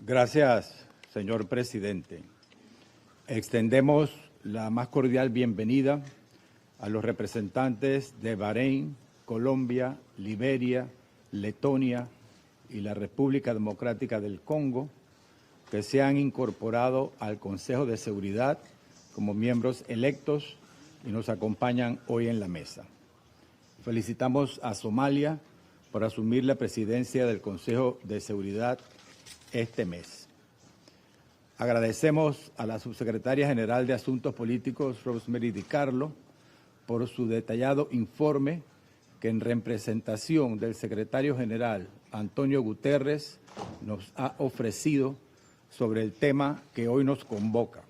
Gracias, señor presidente. Extendemos la más cordial bienvenida a los representantes de Bahrein, Colombia, Liberia, Letonia y la República Democrática del Congo, que se han incorporado al Consejo de Seguridad como miembros electos y nos acompañan hoy en la mesa. Felicitamos a Somalia por asumir la presidencia del Consejo de Seguridad este mes. Agradecemos a la Subsecretaria General de Asuntos Políticos, Rosemary DiCarlo, por su detallado informe que en representación del Secretario General, Antonio Guterres, nos ha ofrecido sobre el tema que hoy nos convoca,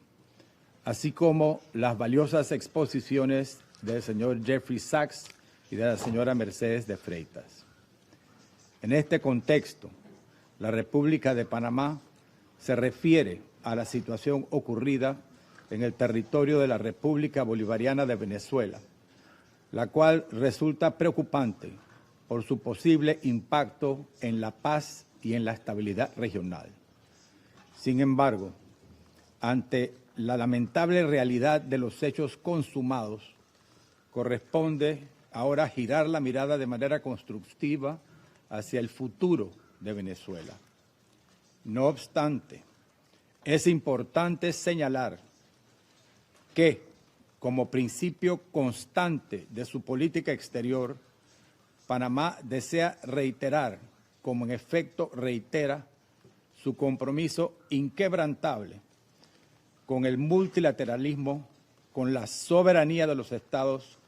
así como las valiosas exposiciones del señor Jeffrey Sachs y de la señora Mercedes de Freitas. En este contexto, la República de Panamá se refiere a la situación ocurrida en el territorio de la República Bolivariana de Venezuela, la cual resulta preocupante por su posible impacto en la paz y en la estabilidad regional. Sin embargo, ante la lamentable realidad de los hechos consumados, corresponde ahora girar la mirada de manera constructiva hacia el futuro de Venezuela. No obstante, es importante señalar que, como principio constante de su política exterior, Panamá desea reiterar, como en efecto reitera, su compromiso inquebrantable con el multilateralismo, con la soberanía de los Estados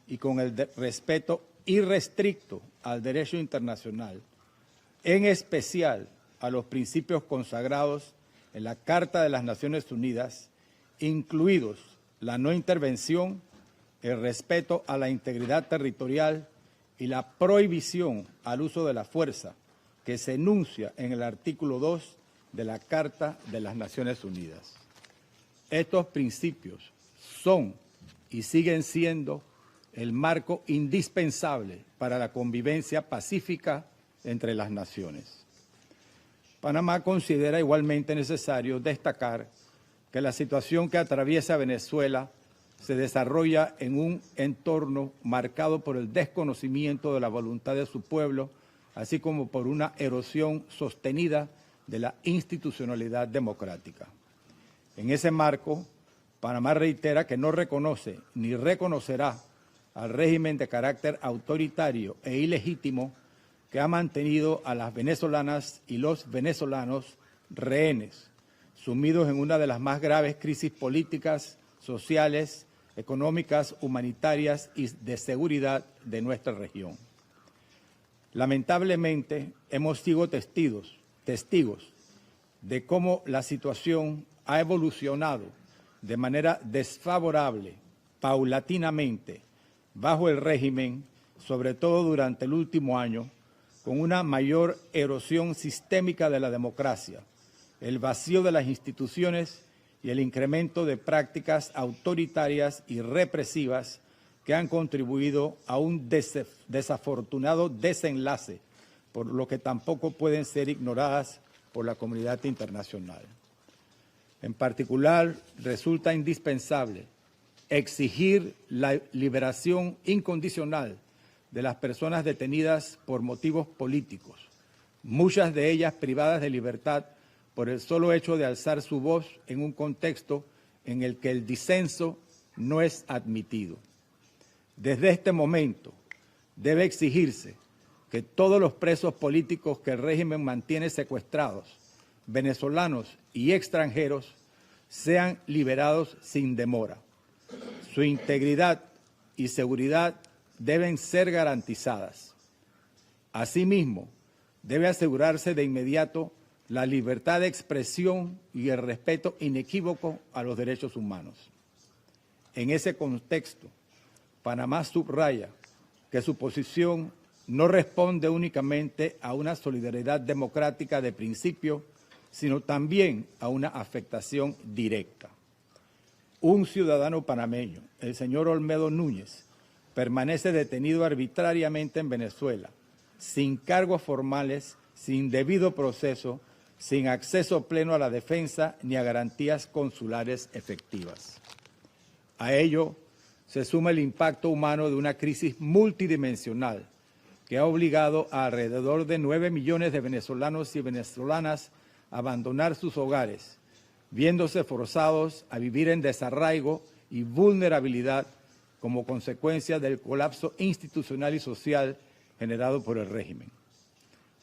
y con el respeto irrestricto al derecho internacional, en especial a los principios consagrados en la Carta de las Naciones Unidas, incluidos la no intervención, el respeto a la integridad territorial y la prohibición al uso de la fuerza, que se enuncia en el artículo 2 de la Carta de las Naciones Unidas. Estos principios son y siguen siendo el marco indispensable para la convivencia pacífica entre las naciones. Panamá considera igualmente necesario destacar que la situación que atraviesa Venezuela se desarrolla en un entorno marcado por el desconocimiento de la voluntad de su pueblo, así como por una erosión sostenida de la institucionalidad democrática. En ese marco, Panamá reitera que no reconoce ni reconocerá al régimen de carácter autoritario e ilegítimo que ha mantenido a las venezolanas y los venezolanos rehenes, sumidos en una de las más graves crisis políticas, sociales, económicas, humanitarias y de seguridad de nuestra región. Lamentablemente, hemos sido testigos de cómo la situación ha evolucionado de manera desfavorable, paulatinamente, bajo el régimen, sobre todo durante el último año, con una mayor erosión sistémica de la democracia, el vacío de las instituciones y el incremento de prácticas autoritarias y represivas que han contribuido a un desafortunado desenlace, por lo que tampoco pueden ser ignoradas por la comunidad internacional. En particular, resulta indispensable exigir la liberación incondicional de las personas detenidas por motivos políticos, muchas de ellas privadas de libertad por el solo hecho de alzar su voz en un contexto en el que el disenso no es admitido. Desde este momento debe exigirse que todos los presos políticos que el régimen mantiene secuestrados, venezolanos y extranjeros, sean liberados sin demora. Su integridad y seguridad deben ser garantizadas. Asimismo, debe asegurarse de inmediato la libertad de expresión y el respeto inequívoco a los derechos humanos. En ese contexto, Panamá subraya que su posición no responde únicamente a una solidaridad democrática de principio, sino también a una afectación directa. Un ciudadano panameño, el señor Olmedo Núñez, permanece detenido arbitrariamente en Venezuela, sin cargos formales, sin debido proceso sin acceso pleno a la defensa ni a garantías consulares efectivas. A ello se suma el impacto humano de una crisis multidimensional que ha obligado a alrededor de 9 millones de venezolanos y venezolanas a abandonar sus hogares, viéndose forzados a vivir en desarraigo y vulnerabilidad como consecuencia del colapso institucional y social generado por el régimen.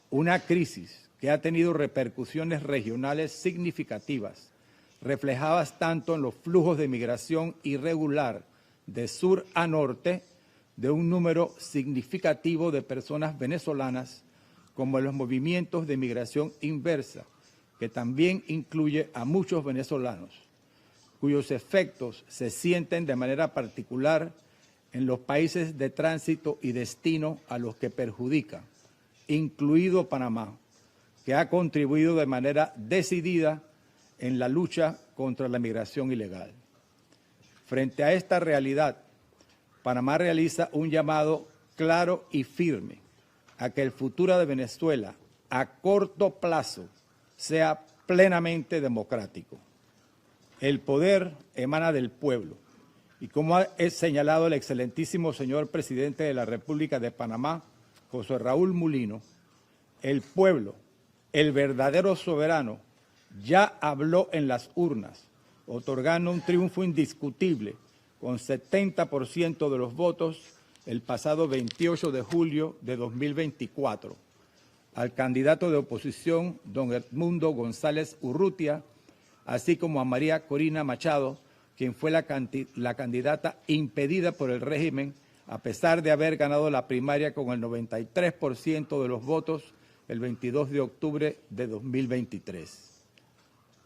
Una crisis que ha tenido repercusiones regionales significativas, reflejadas tanto en los flujos de migración irregular de sur a norte de un número significativo de personas venezolanas, como en los movimientos de migración inversa, que también incluye a muchos venezolanos, cuyos efectos se sienten de manera particular en los países de tránsito y destino a los que perjudica, incluido Panamá, que ha contribuido de manera decidida en la lucha contra la migración ilegal. Frente a esta realidad, Panamá realiza un llamado claro y firme a que el futuro de Venezuela a corto plazo sea plenamente democrático. El poder emana del pueblo y, como ha señalado el excelentísimo señor presidente de la República de Panamá, José Raúl Mulino, el pueblo, el verdadero soberano, ya habló en las urnas, otorgando un triunfo indiscutible con 70% de los votos el pasado 28 de julio de 2024 al candidato de oposición, don Edmundo González Urrutia, así como a María Corina Machado, quien fue la candidata impedida por el régimen, a pesar de haber ganado la primaria con el 93% de los votos el 22 de octubre de 2023.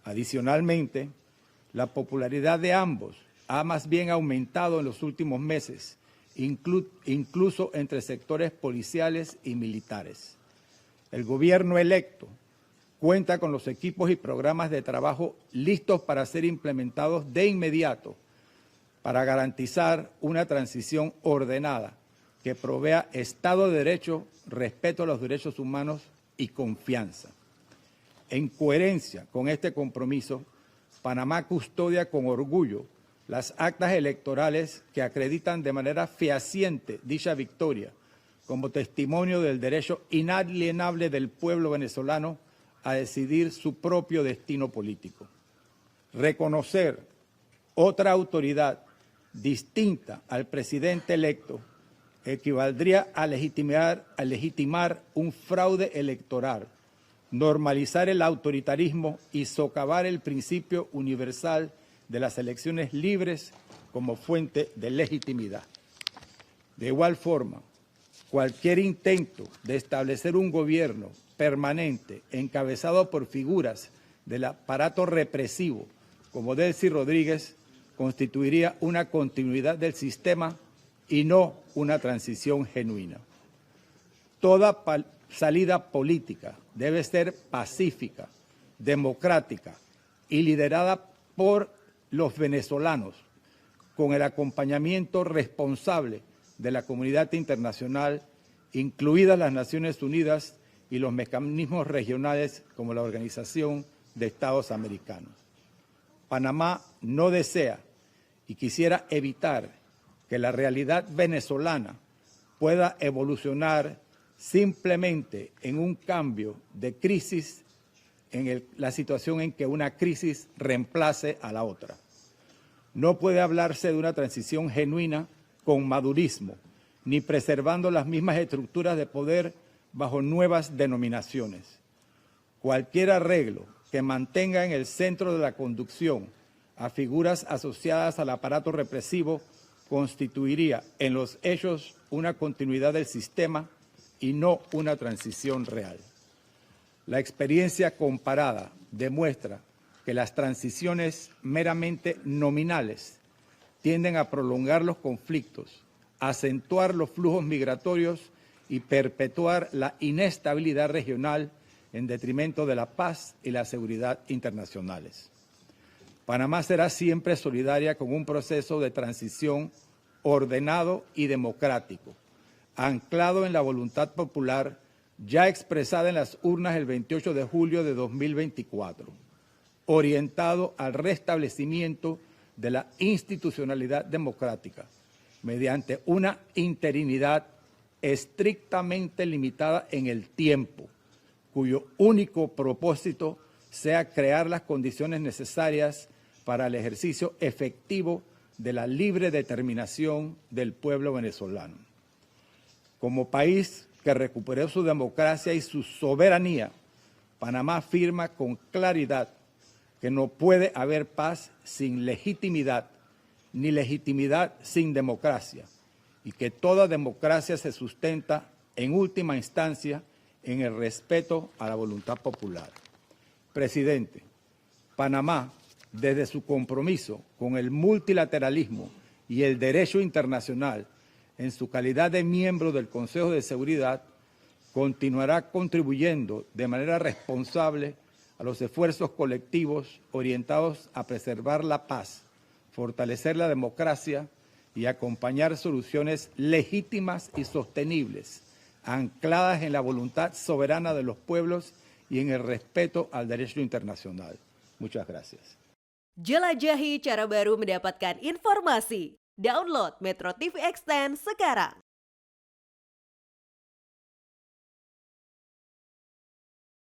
Adicionalmente, la popularidad de ambos ha más bien aumentado en los últimos meses, incluso entre sectores policiales y militares. El gobierno electo cuenta con los equipos y programas de trabajo listos para ser implementados de inmediato para garantizar una transición ordenada que provea Estado de Derecho, respeto a los derechos humanos y confianza. En coherencia con este compromiso, Panamá custodia con orgullo las actas electorales que acreditan de manera fehaciente dicha victoria como testimonio del derecho inalienable del pueblo venezolano a decidir su propio destino político. Reconocer otra autoridad distinta al presidente electo equivaldría a legitimar un fraude electoral, normalizar el autoritarismo y socavar el principio universal de las elecciones libres como fuente de legitimidad. De igual forma, cualquier intento de establecer un gobierno permanente encabezado por figuras del aparato represivo como Delcy Rodríguez constituiría una continuidad del sistema y no una transición genuina. Toda salida política debe ser pacífica, democrática y liderada por los venezolanos, con el acompañamiento responsable de la comunidad internacional, incluidas las Naciones Unidas y los mecanismos regionales como la Organización de Estados Americanos. Panamá no desea y quisiera evitar que la realidad venezolana pueda evolucionar simplemente en un cambio de crisis, en la situación en que una crisis reemplace a la otra. No puede hablarse de una transición genuina con madurismo, ni preservando las mismas estructuras de poder bajo nuevas denominaciones. Cualquier arreglo que mantenga en el centro de la conducción a figuras asociadas al aparato represivo constituiría en los hechos una continuidad del sistema y no una transición real. La experiencia comparada demuestra que las transiciones meramente nominales tienden a prolongar los conflictos, acentuar los flujos migratorios y perpetuar la inestabilidad regional en detrimento de la paz y la seguridad internacionales. Panamá será siempre solidaria con un proceso de transición ordenado y democrático, anclado en la voluntad popular ya expresada en las urnas el 28 de julio de 2024, orientado al restablecimiento de la institucionalidad democrática mediante una interinidad estrictamente limitada en el tiempo, cuyo único propósito sea crear las condiciones necesarias para el ejercicio efectivo de la libre determinación del pueblo venezolano. Como país que recuperó su democracia y su soberanía, Panamá afirma con claridad que no puede haber paz sin legitimidad, ni legitimidad sin democracia, y que toda democracia se sustenta, en última instancia, en el respeto a la voluntad popular. Presidente, Panamá, desde su compromiso con el multilateralismo y el derecho internacional, en su calidad de miembro del Consejo de Seguridad, continuará contribuyendo de manera responsable a los esfuerzos colectivos orientados a preservar la paz, fortalecer la democracia y acompañar soluciones legítimas y sostenibles, ancladas en la voluntad soberana de los pueblos y en el respeto al derecho internacional. Muchas gracias. Jelajahi cara baru mendapatkan informasi. Download Metro TV Extend sekarang.